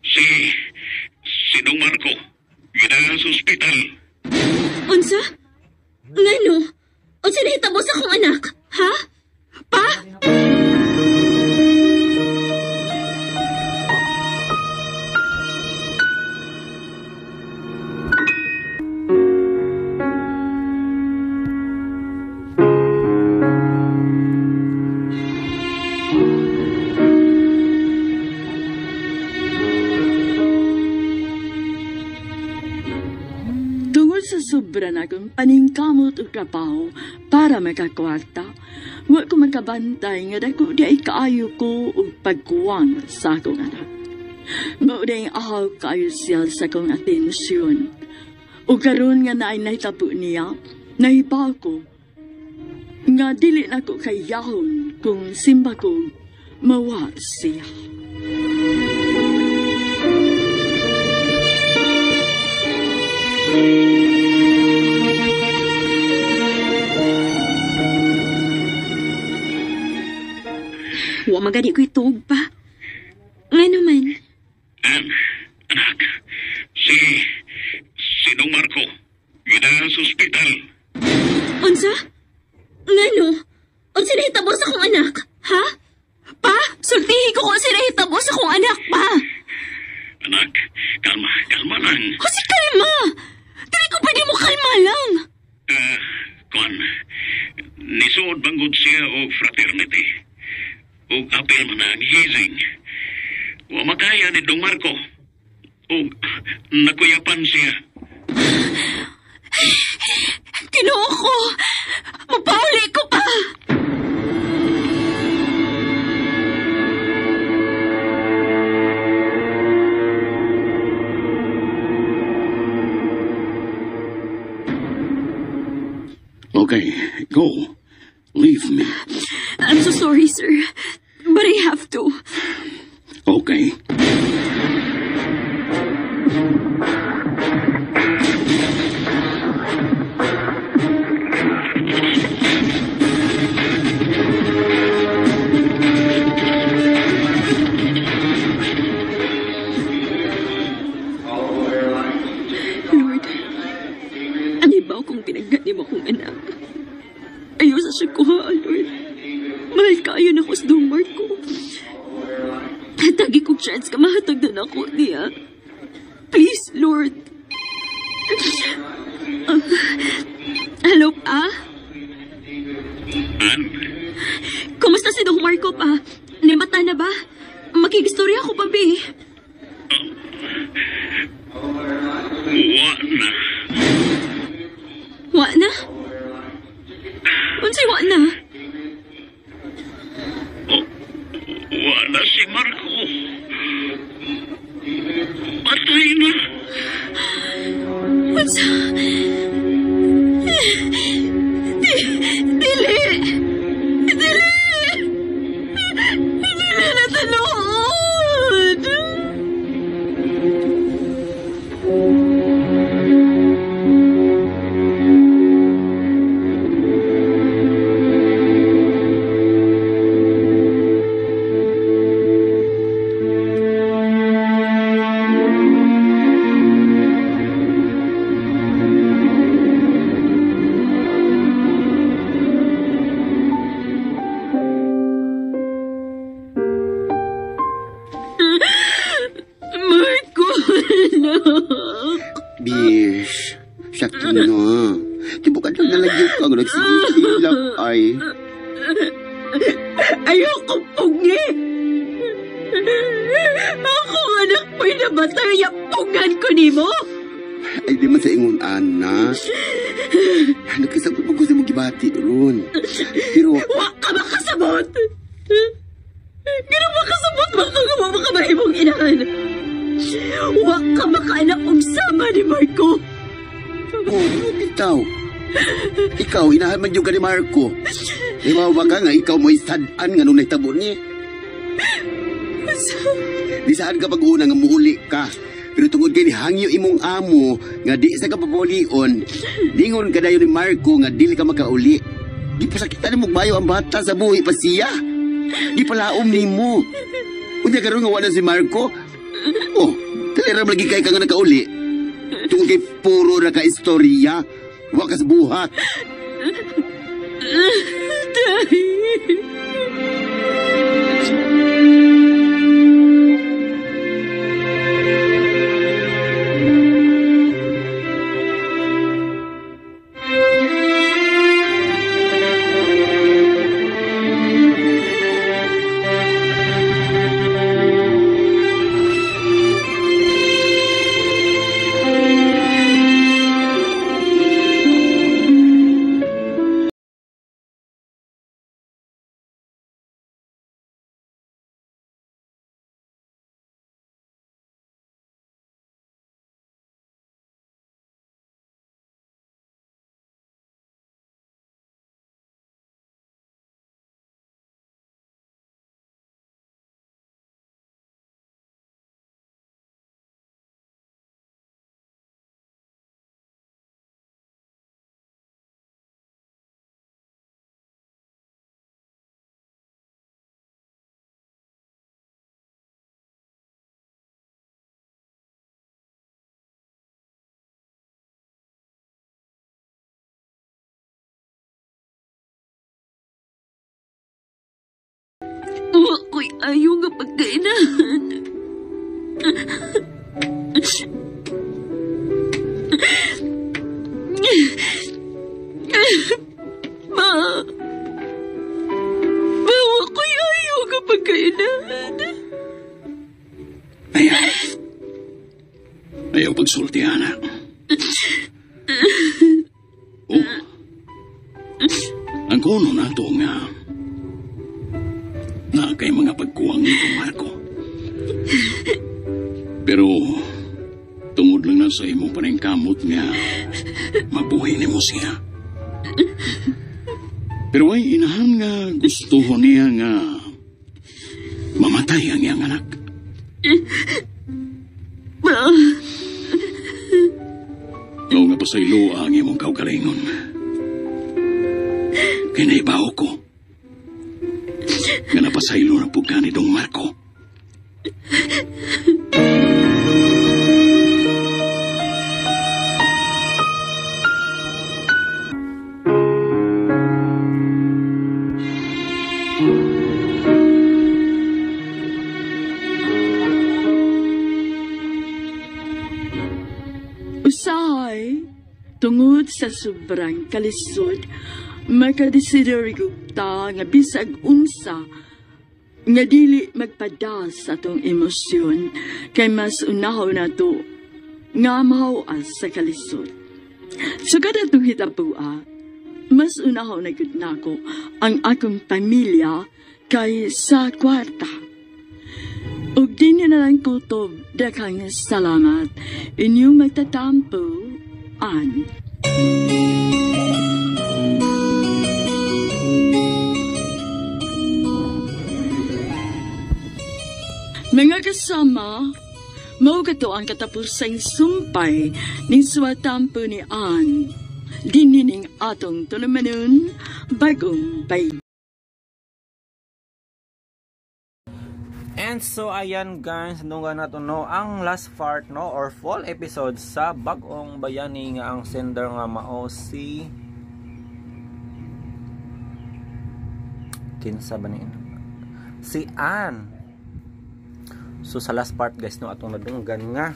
si Dong Marco, gina sa ospital. Unsa? Nga no? Unsa nahitabo sa akong anak? Ha? Pa? Tungod sa sobra na akong paningkamot o trabaho para makakwarta, wa ko makabantay nga dako di ay kaayo ko o pagkuwang sa akong anak. Mao din ahaw kaayo siya sa akong atensyon. O karon nga naay nahitabo niya, nahibaw ko nga dili na ko kayahon kung simba ko mawa siya. Wa magani ko itog pa. Nga naman. Anak, si Dong Marco, gina sa ospital. Unsa? Nga no? Unsa nahitabo sa akong anak? Ha? Pa? Sultihi ko kung unsa nahitabo sa akong anak, pa. Kalma lang. Kasi kalma! Dili ko pwede mo kalma lang! Kon, nisuod banggod siya o fraternity. O apel man ang hizing. Wa makaya ni Dong Marco. O nakuyapan siya. Kinuha ko! Mapauli ko pa! Okay, go. Leave me. I'm so sorry, sir. But I have to. Okay. Lord, anibaw kong pinagani mo kong anak. Ayaw sa siya kuha, Lord. Mahal kayo na ko sa Dong Marco. Tagi kong chance ka mahatag na ako niya. Please, Lord. Hello, Pa? Kumusta si Dong Marco, Pa? Nimata na ba? Makigistorya ako pa, Bi. Wa na. Wa na? Unsay wa na? Wa na si Marco. Patay na. Unsa? Dili! Dili! Dili na tanood! Marco, anak! Bish, sakto na. Di ba ka na nalagyan ka ng nagsisilap ay? Ayoko pungi! Ako anak mo'y namatay, yapungan ko ni mo! Ay di man sa ingon, anak. Nagkasabot mo ko sa mga gibati ron. Pero, Wa ka makasabot! Ganun makasabot ba ka nga makabahay mong inahan? Wa ka makaanak og sama ni Marco! oh, bitaw. Ikaw, inahan man yung ka ni Marco. Imaw ba ka nga, ikaw mo isadaan nga nung naitabo ni. Di saan ka pag-una nga muuli ka. Pero tungod kay ni hangyo imong amo nga di sa kapapulion, dingon ka dayon ni Marco nga dili ka makauli. Di pa sakitan mo bayo ang bata sa buhi pa siya. Di palaom nimo. Unya karon nga wala si Marco. Oh, talaram lagi kay ka nga nakauli. Tungod kay puro na ka istorya, wakas buhat. Wa ko'y ayaw nga pagkainahan. Ma, bawa ko'y ayaw kapag kainan. Ayaw pagsulti, anak. Oh. Ang kono na ito nga. Na kay mga pagkuwang nito, Marco. Pero, tungod lang na sa imo pa rin kamot nga, mabuhay ni mo siya. Pero ay inahan nga gusto niya nga mamatay ang iyang anak. Ngaw nga pasaylo ang imong kaugalingon. Kinaibaw ko. Nga napasaylo na po ka ni Dong Marco. Usahay, tungod sa sobrang kalisod, makadesider ta nga bisag unsa nga dili magpadas atong emosyon kay mas unahaw na to nga mahawas sa kalisod. So kada itong hitapua, mas unahaw na gud nako ang akong pamilya kay sa kwarta. Ug din na lang kutob daghang salamat inyong magtatampo, Ann. Mga kasama, mao kato ang katapusang sumpay ning suwatampo ni Ann. Dinining atong tulumanon bagong bay. And so ayan guys, nunga na to no ang last part no or full episode sa Bagong Bayani nga ang sender nga mao si kinsa ba ni si Ann. So sa last part guys no atong nadunggan nga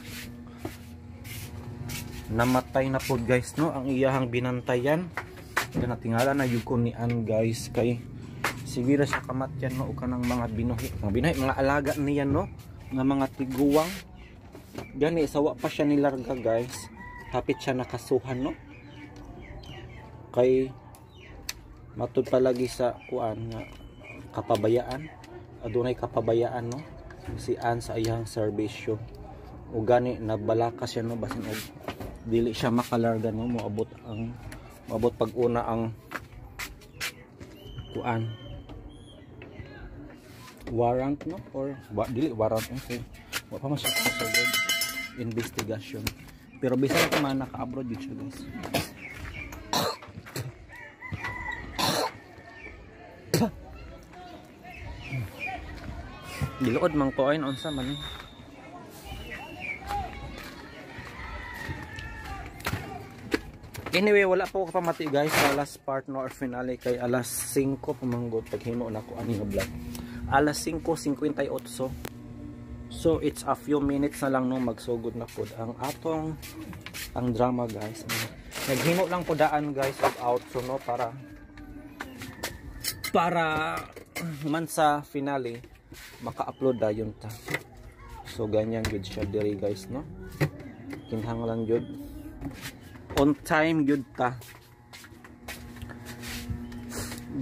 namatay na po guys no ang iyahang binantayan. Kaya natingala na yukon ni Ann guys kay sige ra siya kamatyan no o kanang mga binuhi mga alaga niyan no nga mga tiguwang gani sawa pa siya nilarga guys hapit siya nakasuhan no kay matud palagi sa kuan nga kapabayaan adunay kapabayaan no si Ann sa iyang serbisyo o gani nagbalaka siya no basin og dili siya makalarga no moabot pag una ang kuan warrant no or dili warrant okay wa pa masya sa investigation pero bisan pa man naka-abroad yun siya guys. Diluod mang koin unsa man anyway wala po ko pamati guys sa last part no or finale kay alas 5 pamanggod paghimo na ko ani nga vlog alas 5:58 so it's a few minutes na lang no magsugod na pod ang atong ang drama guys naghimo lang po daan guys of outro no para man sa finale maka-upload dayon ta so ganyan good siya diri guys no kinhang lang jud on time good ta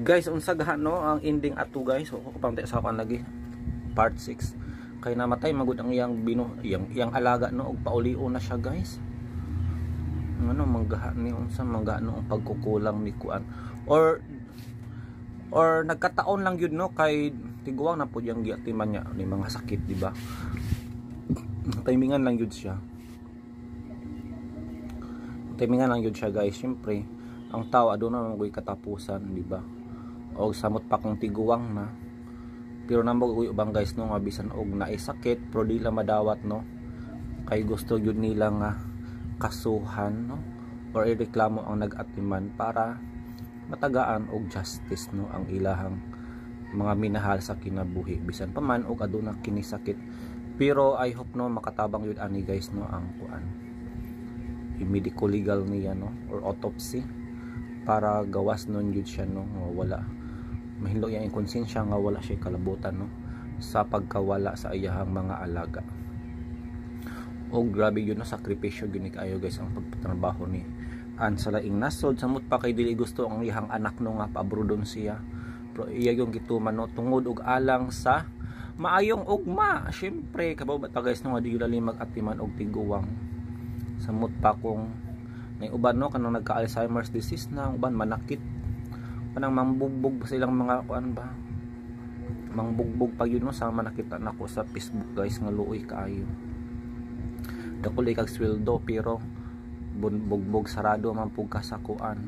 guys unsa gahan no ang ending ato guys so pamte sa kan lagi part 6 kay namatay magud ang iyang iyang alaga no og paulion na siya guys ano manggahan ni unsa manggaano ang pagkukulang ni kuan or nagkataon lang yun no kay tiguwang na pud yang giatiman niya ni mga sakit di ba timingan lang yun siya guys syempre ang tao aduna magoy katapusan di ba og samot pa kung tiguwang na pero nambog ubang guys no nga bisan og naisakit pero di la madawat no kay gusto gyud nila nga kasuhan no or ireklamo ang nag-atiman para matagaan og justice no ang ilahang mga minahal sa kinabuhi bisan pa man og aduna kini sakit Pero I hope no makatabang yun ani guys no ang kuan. Medico legal niya no or autopsy para gawas nun yun siya no wala. Mahilo yang konsensya nga wala siya kalabutan no sa pagkawala sa iyahang mga alaga. O grabe yun no sakripisyo yun kayo guys ang pagtatrabaho ni an sa laing nasod samot pa kay dili gusto ang iyahang anak no nga paabrodon siya. Pero iya yung gituman no tungod og alang sa maayong ugma. Syempre kabaw bata guys no nga di lali mag-atiman og tiguwang. Samot pa kung may uban no kanang nagka-Alzheimer's disease na uban manakit. Kanang mambugbog silang mga kuan ba. Mangbugbog pa yun no sa nakita nako sa Facebook guys nga luoy kaayo. Dakulay kag sweldo pero bugbog sarado man pug ka sa kuan.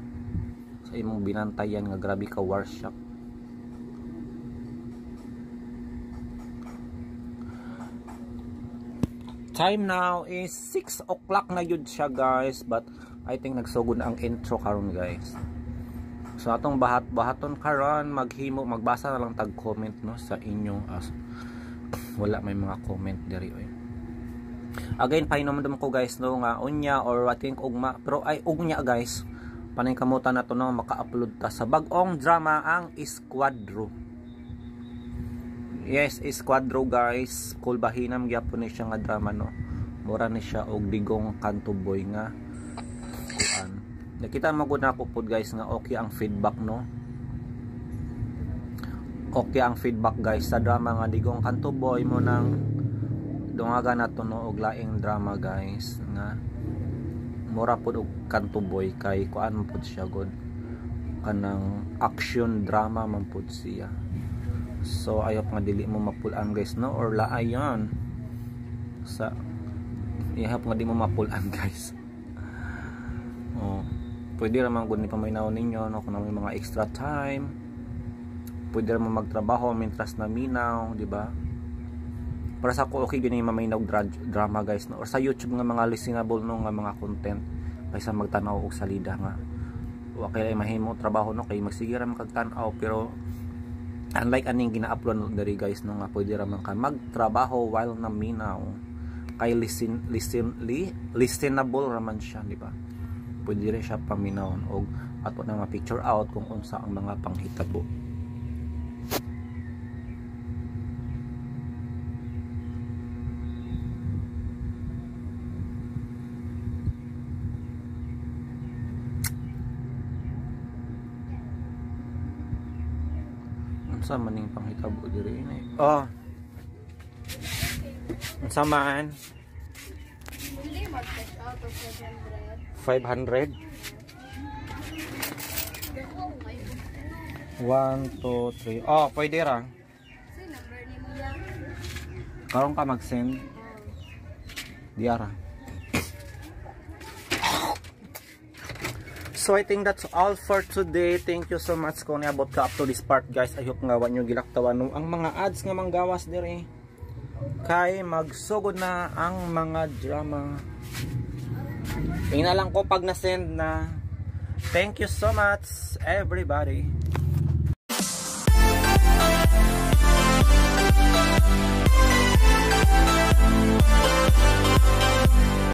Sa imong binantayan nga grabe ka workshop. Time now is 6 o'clock na yun siya guys, but I think nagsugod na ang intro karon guys. So atong bahaton karon magbasa na lang tag comment no sa inyo wala may mga comment diri oy. Again painomdom ko guys no nga unya or I think ugma pero ay ugnya guys panay kamutan na to no maka-upload ta sa bag-ong drama ang Escuadro. Yes, Escuadro guys, cool bahinam gyapon ni siya nga drama no. Mura ni siya og digong kanto boy nga kuan. Nakita magud na ko pod guys nga okay ang feedback no. Okay ang feedback guys sa drama nga digong kanto boy mo nang dungaga na to no og laing drama guys nga mura pod og kanto boy kay kuan pod siya god kanang action drama man pod siya. So ayop nga dili mo mapulan guys no or laayon sa ihap nga di mo mapulan guys. Oh, pwede ra man gud ni paminaw ninyo no kung may mga extra time. Pwede ra man magtrabaho mintras na minaw, di ba? Para sa ko okay gini maminaw drama guys no or sa YouTube nga mga listenable no nga mga content kaysa magtanaw og salida nga. Wa kay mahimo trabaho no kay magsige ra magtanaw pero unlike aning gina-upload diri guys no nga pwede ra man ka magtrabaho while na minaw kay listenable ra man siya di ba pwede rin siya paminawon og ato na ma-picture out kung unsa ang mga panghitabo. Unsa man ning panghitabo diri ini? Oh. Unsa man? 500. 1, 2, 3. Oh, pwede ra. Karon ka mag-send. Diara. So I think that's all for today. Thank you so much kung niabot ka up to this part guys. I hope nga wa nyo gilaktawan no ang mga ads nga manggawas diri. Kay magsugod na ang mga drama. Tingnan lang ko pag na-send na. Thank you so much everybody.